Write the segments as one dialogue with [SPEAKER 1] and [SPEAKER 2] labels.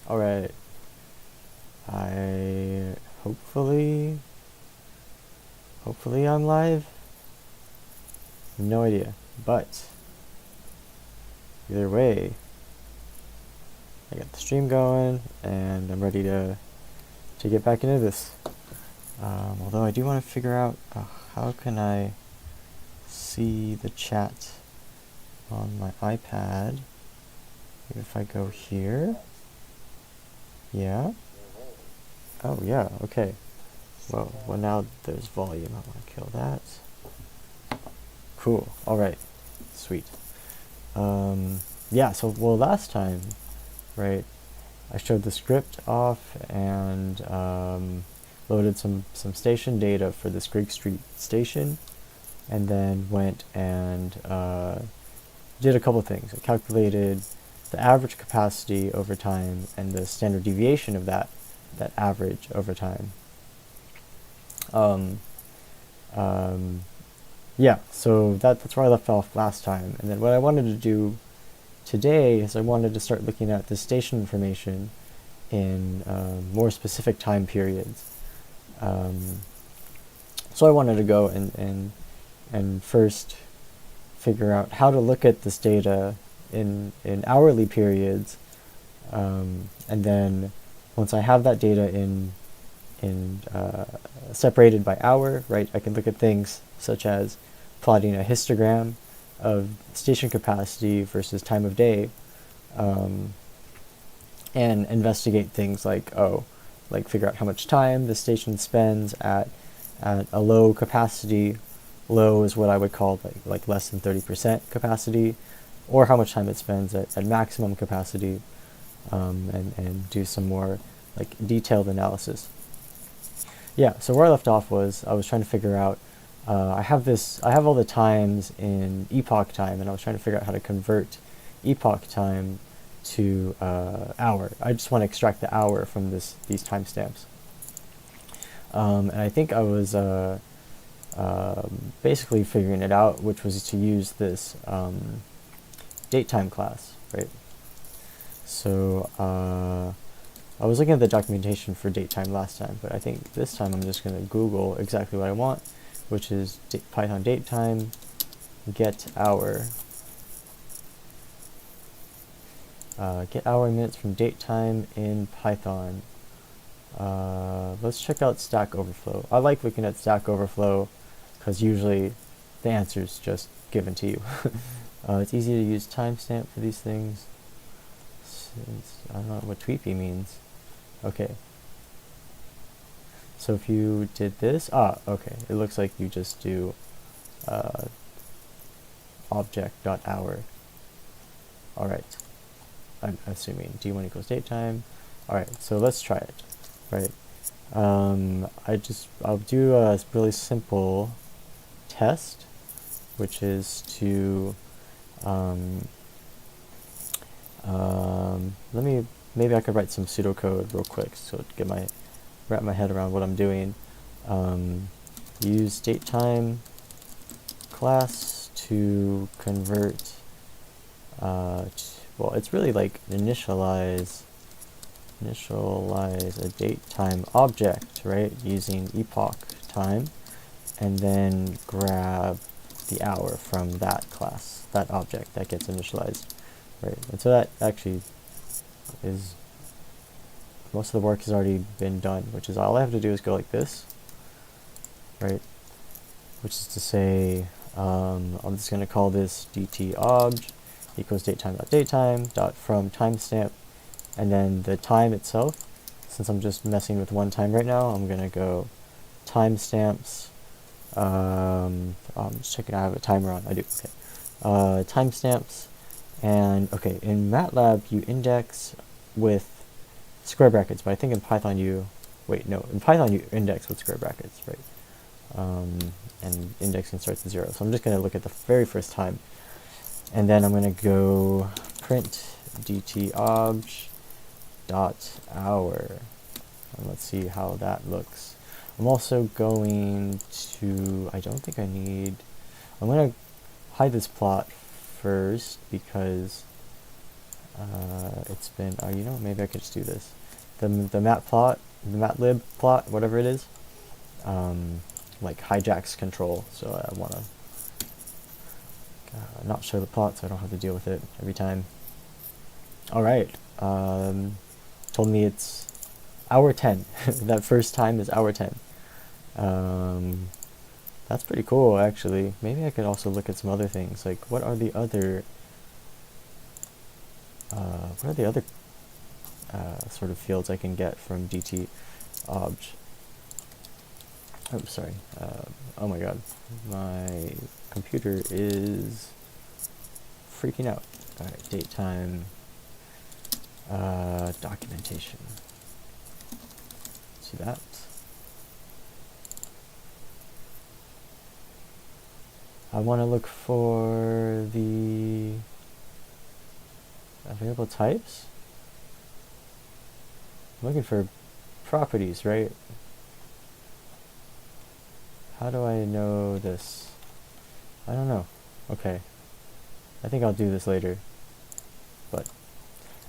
[SPEAKER 1] Alright. I hopefully I'm live. No idea. But either way, I got the stream going and I'm ready to get back into this. Although I do want to figure out how can I see the chat on my iPad. Maybe if I go here. Yeah. Oh yeah. Okay. Well, now there's volume. I want to kill that. Cool. All right. Sweet. Yeah. So last time, right? I showed the script off and loaded some station data for this Greek Street station, and then went and did a couple things. I calculated the average capacity over time and the standard deviation of that average over time. Yeah, so that's where I left off last time. And then what I wanted to do today is I wanted to start looking at the station information in more specific time periods. So I wanted to go and first figure out how to look at this data in hourly periods, and then once I have that data in separated by hour, right, I can look at things such as plotting a histogram of station capacity versus time of day, and investigate things like figure out how much time the station spends at a low capacity. Low is what I would call like less than 30% capacity, or how much time it spends at maximum capacity, and do some more like detailed analysis. Yeah, so where I left off was I was trying to figure out, I have all the times in epoch time, and I was trying to figure out how to convert epoch time to hour. I just want to extract the hour from these timestamps. And I think I was basically figuring it out, which was to use this datetime class, right? So I was looking at the documentation for datetime last time, but I think this time I'm just going to Google exactly what I want, which is Python datetime get hour. Get hour minutes from datetime in Python. Let's check out Stack Overflow. I like looking at Stack Overflow because usually the answer is just given to you. It's easy to use timestamp for these things. Since I don't know what tweepy means. Okay. So if you did this, okay, it looks like you just do object.hour. All right. I'm assuming d1 equals datetime. All right, so let's try it. Right. I'll do a really simple test, which is to maybe I could write some pseudocode real quick so to wrap my head around what I'm doing. Use datetime class to convert. Well, it's really like initialize a datetime object, right? Using epoch time, and then grab the hour from that class, that object that gets initialized, right? And so that actually is, most of the work has already been done, which is all I have to do is go like this, right? Which is to say, I'm just going to call this dt_obj equals datetime.datetime.from timestamp, and then the time itself, since I'm just messing with one time right now, I'm going to go timestamps. I'm just checking I have a timer on. I do. Okay. Timestamps, and okay, in MATLAB you index with square brackets, but I think in Python in Python you index with square brackets, right? And indexing starts at 0. So I'm just going to look at the very first time, and then I'm going to go print dt_obj dot hour, and let's see how that looks. I'm also going to, I'm going to hide this plot first because It's been, you know, maybe I could just do this. The matlib plot, whatever it is, like hijacks control. So I want to not show the plot so I don't have to deal with it every time. All right. Told me it's hour 10. That first time is hour 10. That's pretty cool, actually. Maybe I could also look at some other things. Like, what are the other sort of fields I can get from DT obj? Oh, sorry. Oh my god. My computer is freaking out. Alright, date time. Documentation. See that? I want to look for the available types. I'm looking for properties, right? How do I know this? I don't know. Okay. I think I'll do this later. But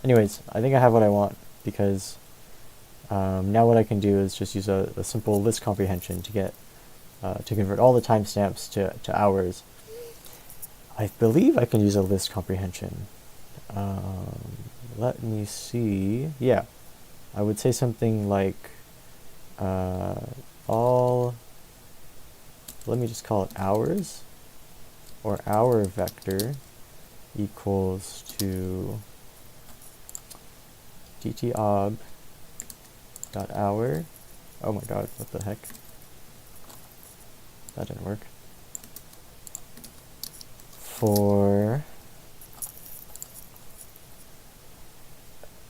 [SPEAKER 1] anyways, I think I have what I want, because now what I can do is just use a simple list comprehension to get to convert all the timestamps to hours. I believe I can use a list comprehension. Let me see. Yeah, I would say something like all. Let me just call it hours, or hour vector equals to dt_ob dot hour. Oh my god, what the heck? That didn't work. For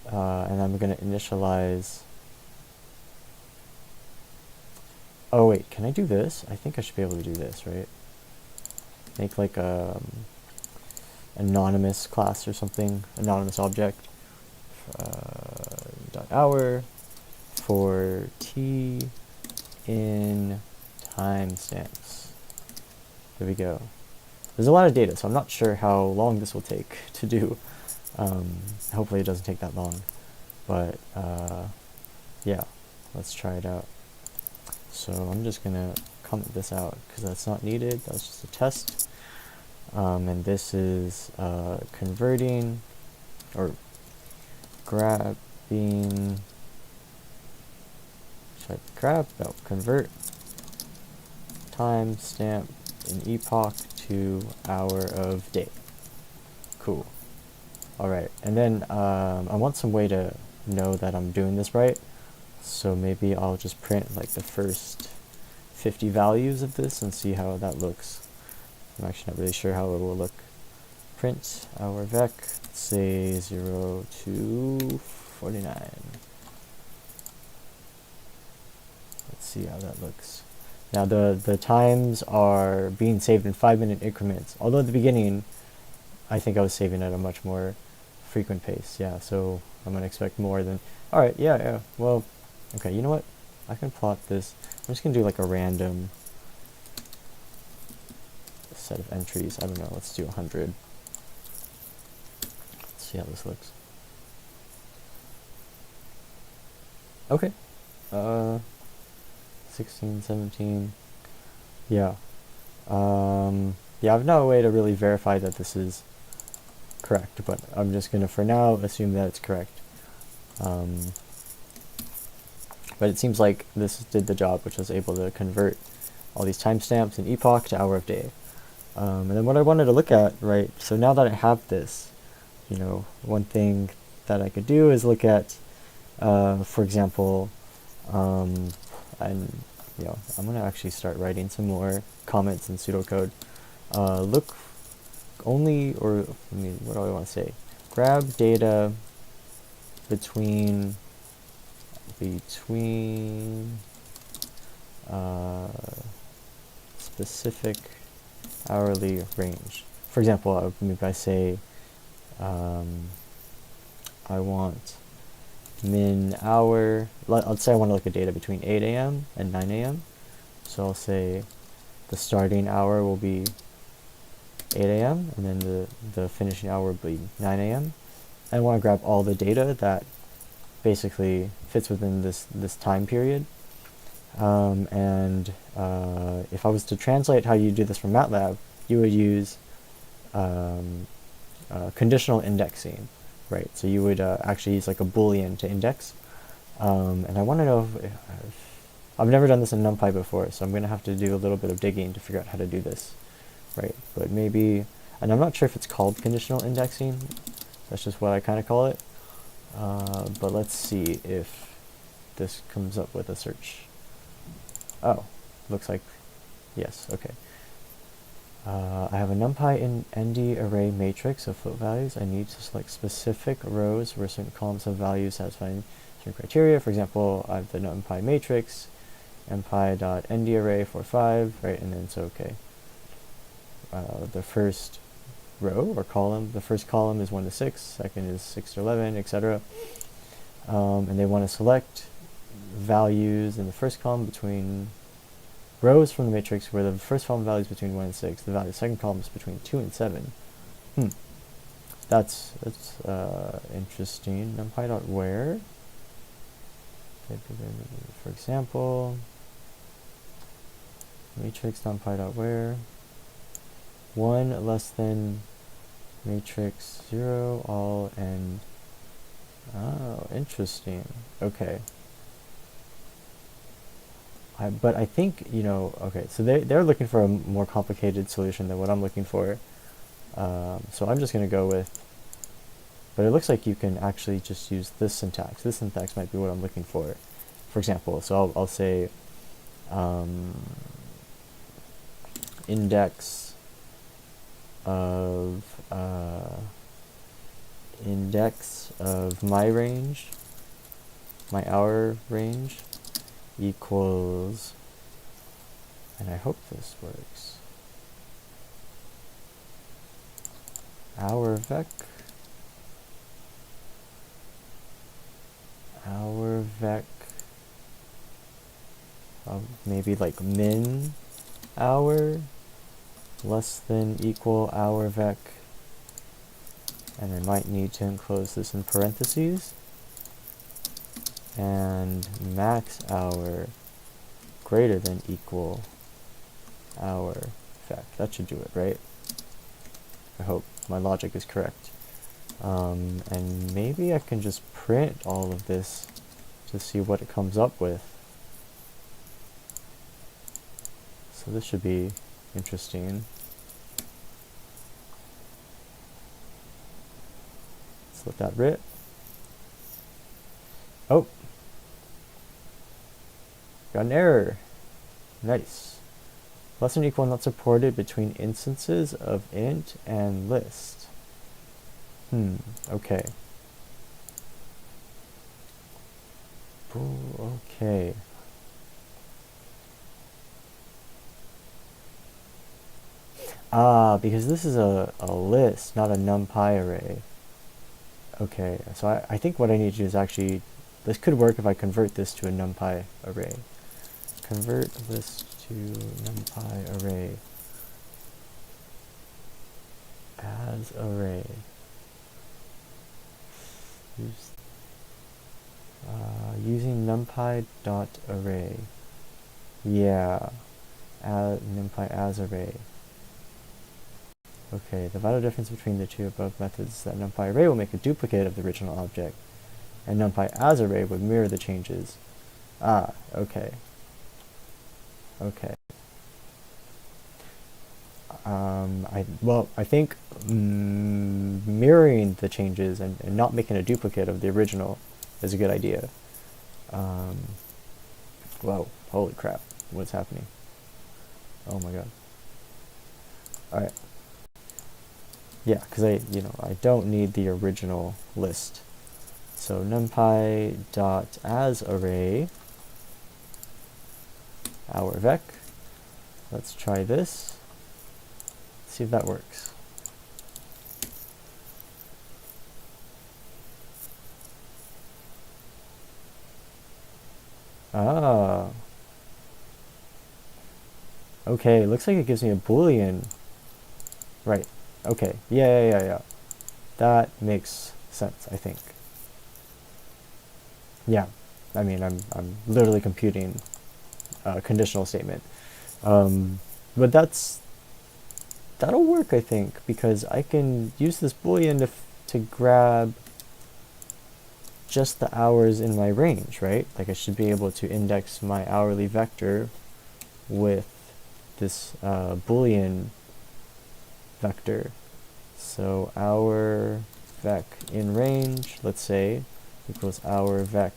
[SPEAKER 1] and I'm going to initialize. Oh wait, can I do this? I think I should be able to do this, right? Make like a anonymous class or something, anonymous object, dot hour for t in timestamps. There we go. There's a lot of data, so I'm not sure how long this will take to do. Hopefully it doesn't take that long, but yeah, let's try it out. So I'm just gonna comment this out because that's not needed. That's just a test. And this is converting or grabbing. Should I grab? No, convert timestamp in epoch to hour of day. Cool. All right, and then I want some way to know that I'm doing this right. So maybe I'll just print like the first 50 values of this and see how that looks. I'm actually not really sure how it will look. Print our vec, let's say 0 to 49. Let's see how that looks. Now the times are being saved in 5-minute increments. Although at the beginning, I think I was saving at a much more frequent pace. Yeah, so I'm gonna expect more than. All right, yeah. Well, okay. You know what? I can plot this. I'm just gonna do like a random set of entries. I don't know. Let's do 100. Let's see how this looks. Okay. 16, 17. Yeah. Yeah, I have no way to really verify that this is correct, but I'm just gonna, for now, assume that it's correct. But it seems like this did the job, which was able to convert all these timestamps in epoch to hour of day. And then what I wanted to look at, right, so now that I have this, you know, one thing that I could do is look at, for example, and, you know, I'm going to actually start writing some more comments in pseudocode. Look only, or, I mean, what do I want to say? Grab data between specific hourly range. For example, maybe I say I want min hour. Let's say I want to look at data between 8 a.m. and 9 a.m. So I'll say the starting hour will be 8 a.m. and then the finishing hour will be 9 a.m. I want to grab all the data that basically fits within this time period. If I was to translate how you do this from MATLAB, you would use conditional indexing, right? So you would actually use like a Boolean to index. And I want to know if I've never done this in NumPy before, so I'm going to have to do a little bit of digging to figure out how to do this, right? But maybe, and I'm not sure if it's called conditional indexing. That's just what I kind of call it. But let's see if this comes up with a search. Oh, looks like yes. Okay. I have a NumPy in ND array matrix of float values. I need to select specific rows where certain columns have values satisfying certain criteria. For example, I have the NumPy matrix, numpy.ndArray for 5, right? And then so okay. The first row or column, the first column is 1 to 6, second is 6 to 11, etc. And they want to select values in the first column between rows from the matrix where the first column value is between 1 and 6, the value of the second column is between 2 and 7. That's interesting. NumPy.where, for example, matrix NumPy.where 1 less than matrix 0 all and oh, interesting. Okay. But I think, you know, okay, so they're looking for a more complicated solution than what I'm looking for. So I'm just going to go with, but it looks like you can actually just use this syntax. This syntax might be what I'm looking for. For example, so I'll say index of my range, my hour range, equals, and I hope this works, hour vec maybe like min hour less than equal hour vec, and I might need to enclose this in parentheses, and max hour greater than equal hour vec. That should do it, right? I hope my logic is correct. And maybe I can just print all of this to see what it comes up with. So this should be interesting. Let's let that rip. Oh, got an error. Nice. Less than or equal not supported between instances of int and list. Okay. Okay. Because this is a list, not a NumPy array. Okay, so I think what I need to do is actually, this could work if I convert this to a NumPy array. Convert list to NumPy array as array. Using NumPy.array. Yeah, NumPy as array. Okay, the vital difference between the two above methods is that NumPy array will make a duplicate of the original object, and NumPy as array would mirror the changes. Okay. Okay. I think mirroring the changes and not making a duplicate of the original is a good idea. Whoa, holy crap, what's happening? Oh my god. Alright. Yeah, because I don't need the original list. So NumPy dot as array our vec. Let's try this. See if that works. Okay, looks like it gives me a Boolean. Right. Okay. Yeah. That makes sense, I think. Yeah, I mean, I'm literally computing a conditional statement. But that'll work, I think, because I can use this boolean to grab just the hours in my range, right? Like I should be able to index my hourly vector with this boolean vector. So hour vec in range, let's say, equals hour vec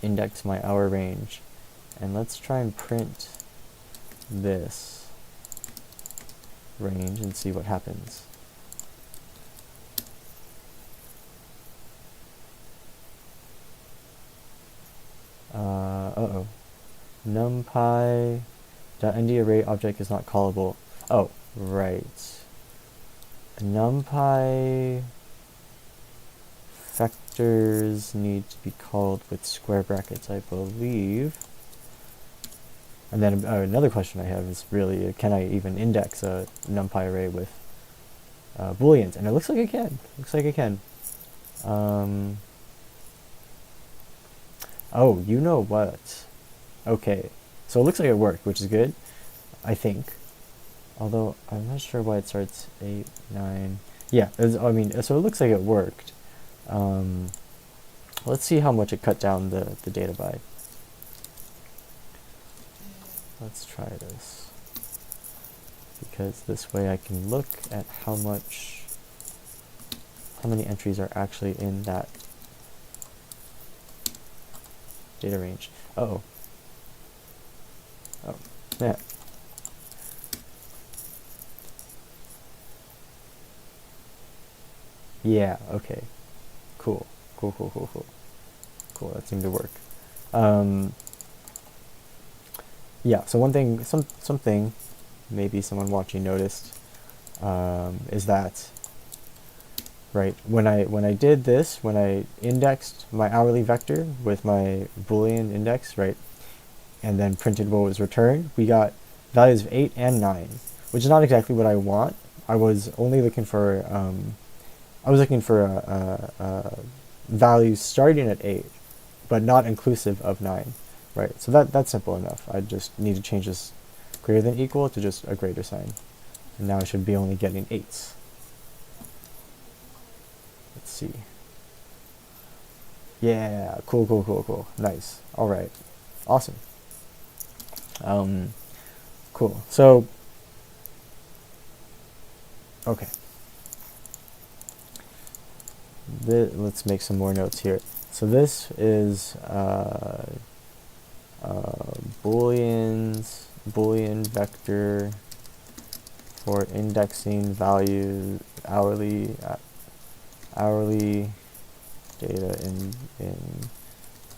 [SPEAKER 1] index my hour range. And let's try and print this range and see what happens. Uh-oh. NumPy.ndArray object is not callable. Oh, right. NumPy vectors need to be called with square brackets, I believe. And then another question I have is really, can I even index a NumPy array with booleans? And it looks like I can. Looks like I can. Oh, you know what? Okay, so it looks like it worked, which is good, I think. Although, I'm not sure why it starts 8, 9... Yeah, I mean, so it looks like it worked. Let's see how much it cut down the data by. Let's try this. Because this way I can look at how many entries are actually in that data range. Uh-oh. Oh, yeah. Yeah, okay. Cool. Cool, that seemed to work. Yeah, so one thing, something maybe someone watching noticed, is that, right, when I did this, when I indexed my hourly vector with my Boolean index, right, and then printed what was returned, we got values of 8 and 9, which is not exactly what I want. I was only looking for, values starting at 8, but not inclusive of 9, right? So that's simple enough. I just need to change this greater than equal to just a greater sign. And now I should be only getting 8s. Let's see. Yeah, cool. Nice. All right. Awesome. Cool. So, okay. Let's make some more notes here. So this is Boolean vector for indexing value hourly data in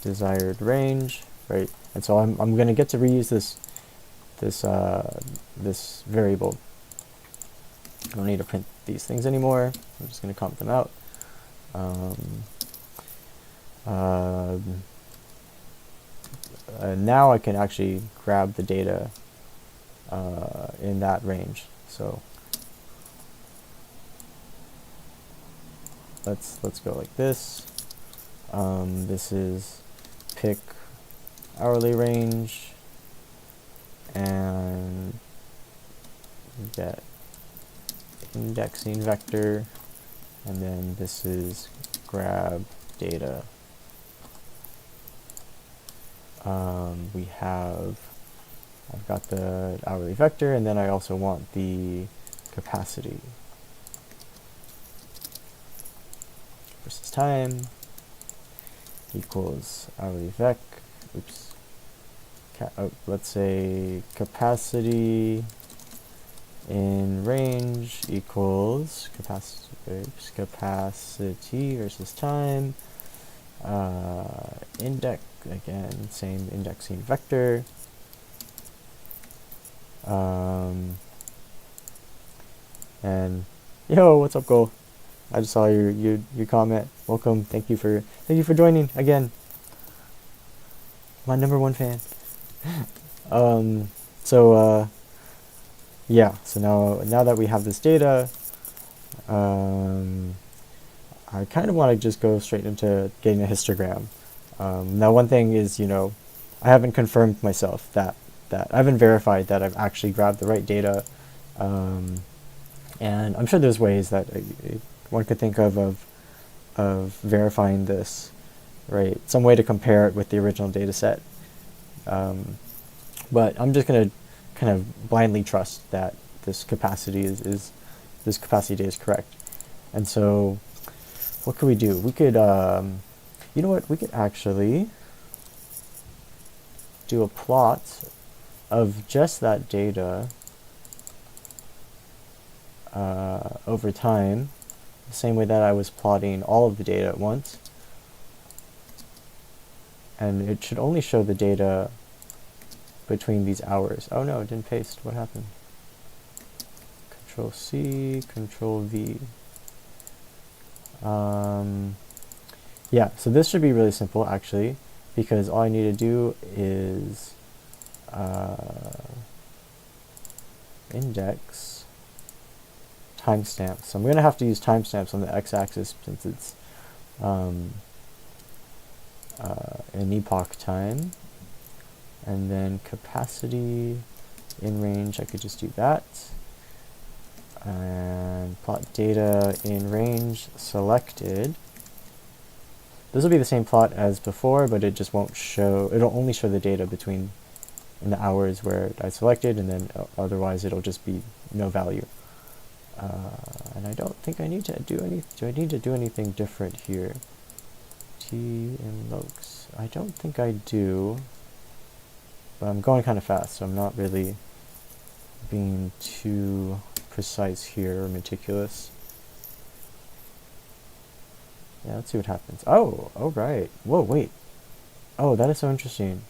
[SPEAKER 1] desired range, right? And so I'm going to get to reuse this variable. I don't need to print these things anymore. I'm just going to comment them out. Now I can actually grab the data in that range. So let's go like this. This is pick hourly range and get indexing vector, and then this is grab data. I've got the hourly vector, and then I also want the capacity versus time equals hourly vec. Oops. Let's say capacity in range equals capacity versus time. Index, again, same indexing vector. And yo, what's up, Go? I just saw your comment. Welcome. Thank you for joining again. My #1 fan. Yeah. So now that we have this data, I kind of want to just go straight into getting a histogram. Now, one thing is, I haven't confirmed myself that I haven't verified that I've actually grabbed the right data, and I'm sure there's ways that one could think of verifying this, right? Some way to compare it with the original data set. But I'm just going to kind of blindly trust that this capacity this capacity data is correct. And so what could we do? We could, you know what, we could actually do a plot of just that data over time, the same way that I was plotting all of the data at once. And it should only show the data between these hours. Oh no, it didn't paste. What happened? Control C, Control V. Yeah, so this should be really simple actually, because all I need to do is index timestamps. So I'm going to have to use timestamps on the x-axis since it's an epoch time. And then capacity in range, I could just do that. And plot data in range selected. This will be the same plot as before, but it just won't show, it'll only show the data between in the hours where I selected, and then otherwise it'll just be no value. And I don't think I need to do do I need to do anything different here? T in locus. I don't think I do, but I'm going kind of fast, so I'm not really being too precise here or meticulous. Yeah, let's see what happens. Oh, right. Whoa, wait. Oh, that is so interesting.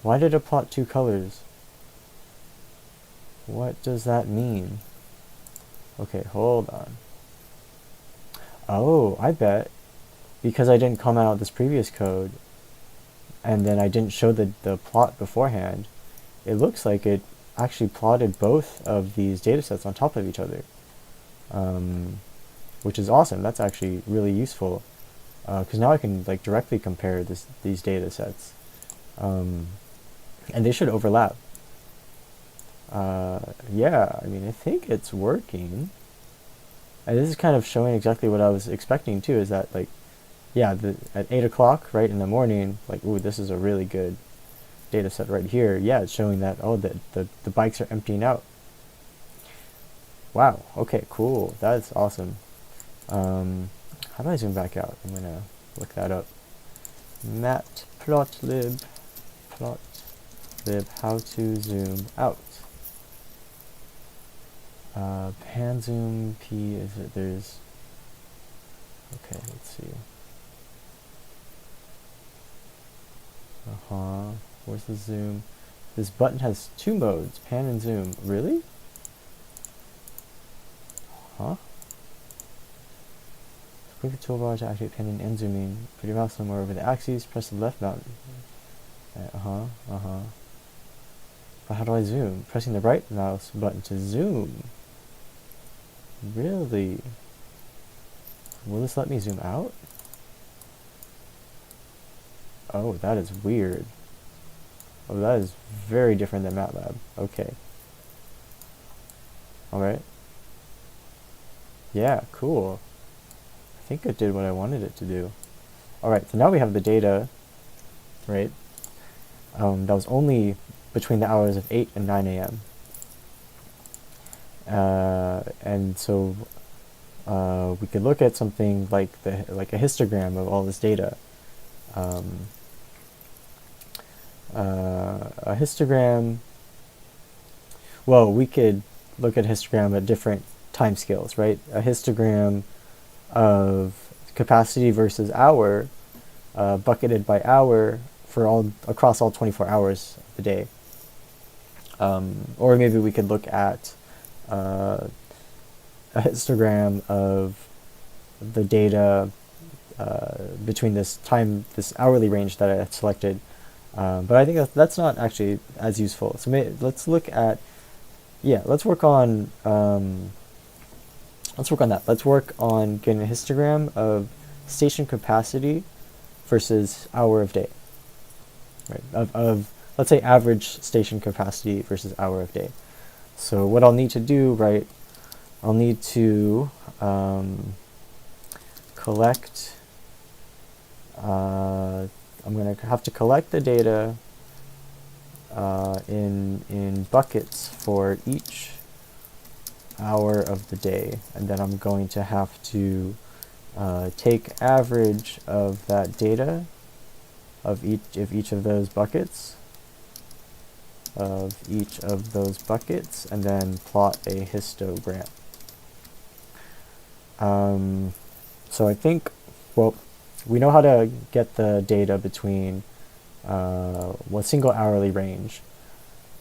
[SPEAKER 1] Why did it plot two colors? What does that mean? Okay, hold on. Oh, I bet because I didn't comment out this previous code and then I didn't show the plot beforehand, it looks like it actually plotted both of these data sets on top of each other, which is awesome. That's actually really useful because now I can like directly compare these data sets, and they should overlap. Yeah, I mean, I think it's working. And this is kind of showing exactly what I was expecting too, is that like, yeah, at 8 o'clock, right, in the morning, like, ooh, this is a really good data set right here. Yeah, it's showing that, oh, the bikes are emptying out. Wow, okay, cool. That's awesome. How do I zoom back out? I'm gonna look that up. Matplotlib, how to zoom out. Pan zoom P, is it, there's, okay, let's see. Where's the zoom? This button has two modes, pan and zoom. Really? Huh? Click the toolbar to activate panning and zooming. Put your mouse somewhere over the axis, press the left button. But how do I zoom? Pressing the right mouse button to zoom. Really? Will this let me zoom out? Oh, that is weird. Oh, that is very different than MATLAB. Okay. Alright. Yeah, cool. I think it did what I wanted it to do. Alright, so now we have the data, right? That was only between the hours of 8 and 9 a.m. And so we could look at something like a histogram of all this data. A histogram, well, we could look at a histogram at different time scales, right? A histogram of capacity versus hour, bucketed by hour for across all 24 hours of the day. Or maybe we could look at a histogram of the data between this hourly range that I had selected. But I think that's not actually as useful. So let's look at, let's work on let's work on that. Let's work on getting a histogram of station capacity versus hour of day. Right, of let's say average station capacity versus hour of day. So what I'll need to do, right, I'll need to collect, I'm going to have to collect the data in buckets for each hour of the day, and then I'm going to have to take average of that data of each of those buckets, and then plot a histogram. So I think, well, we know how to get the data between one single hourly range.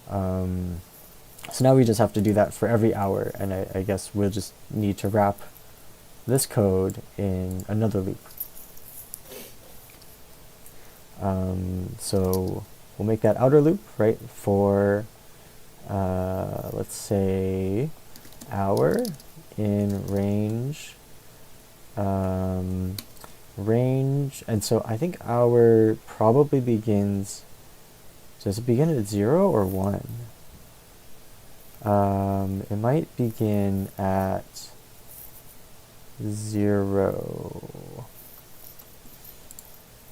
[SPEAKER 1] So now we just have to do that for every hour, and I guess we'll just need to wrap this code in another loop. So we'll make that outer loop, right, for, let's say, hour in range, and so I think hour probably begins, does it begin at 0 or 1? It might begin at 0.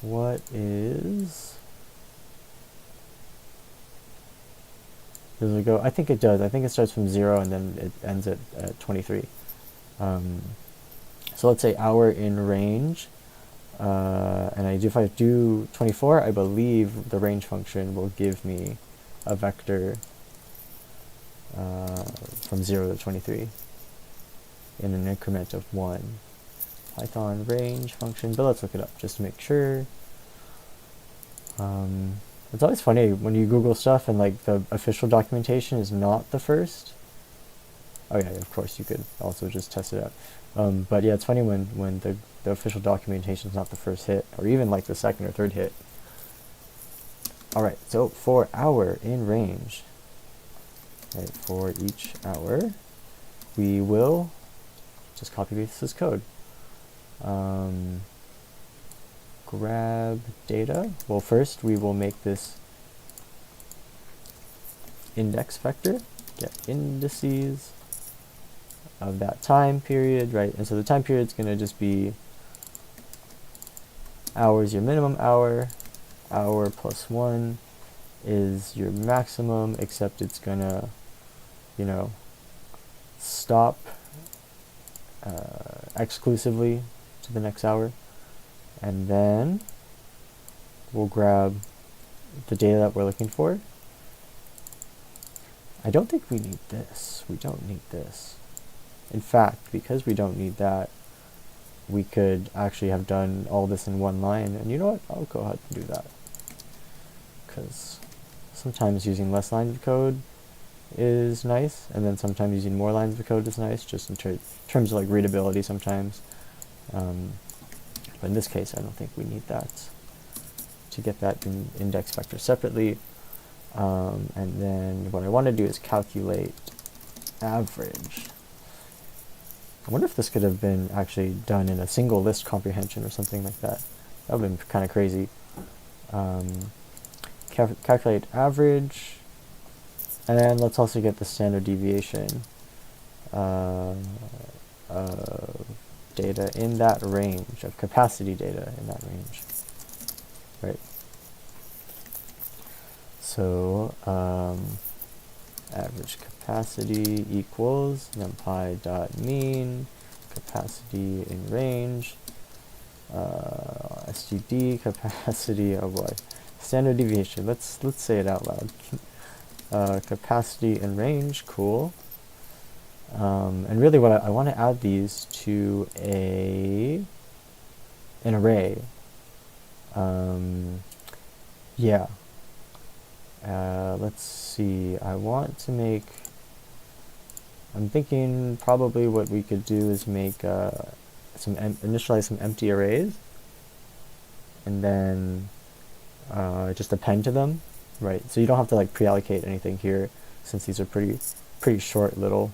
[SPEAKER 1] What is... Does it go? I think it does. I think it starts from 0 and then it ends at 23. So let's say hour in range, and if I do 24, I believe the range function will give me a vector from 0 to 23 in an increment of 1. Python range function, but let's look it up just to make sure. It's always funny when you Google stuff and like the official documentation is not the first. Oh yeah, of course you could also just test it out. But yeah, it's funny when the official documentation is not the first hit, or even like the second or third hit. Alright, so for hour in range, right, for each hour, we will just copy paste this code. Grab data. Well, first we will make this index vector, get indices of that time period, right? And so the time period is going to just be hours, your minimum hour, hour plus 1 is your maximum, except it's going to, you know, stop exclusively to the next hour. And then we'll grab the data that we're looking for. I don't think we need this. We don't need this. In fact, because we don't need that, we could actually have done all this in one line. And you know what? I'll go ahead and do that. Because sometimes using less lines of code is nice, and then sometimes using more lines of code is nice, just in terms of like readability sometimes. But in this case, I don't think we need that to get that index vector separately. And then what I want to do is calculate average. I wonder if this could have been actually done in a single list comprehension or something like that. That would have been kind of crazy. Calculate average, and then let's also get the standard deviation data in that range, of capacity data in that range, right? So average capacity equals numpy.mean capacity in range, std capacity, oh boy, standard deviation, let's say it out loud. Capacity in range, cool. And really what I want to add these to an array. Yeah. Let's see, I want to make, I'm thinking probably what we could do is make initialize some empty arrays, and then just append to them, right? So you don't have to like pre-allocate anything here, since these are pretty short little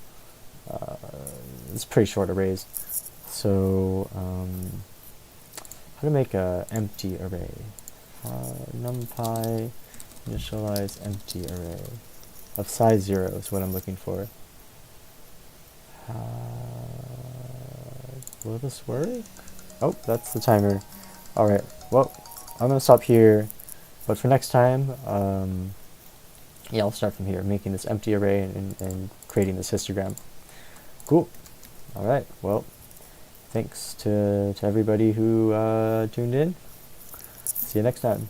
[SPEAKER 1] it's pretty short arrays. So how to make a empty array? NumPy initialize empty array of size 0 is what I'm looking for. Will this work? Oh, that's the timer. Alright, well, I'm gonna stop here, but for next time, yeah, I'll start from here, making this empty array and creating this histogram. Cool. Alright, well, thanks to everybody who tuned in. See you next time.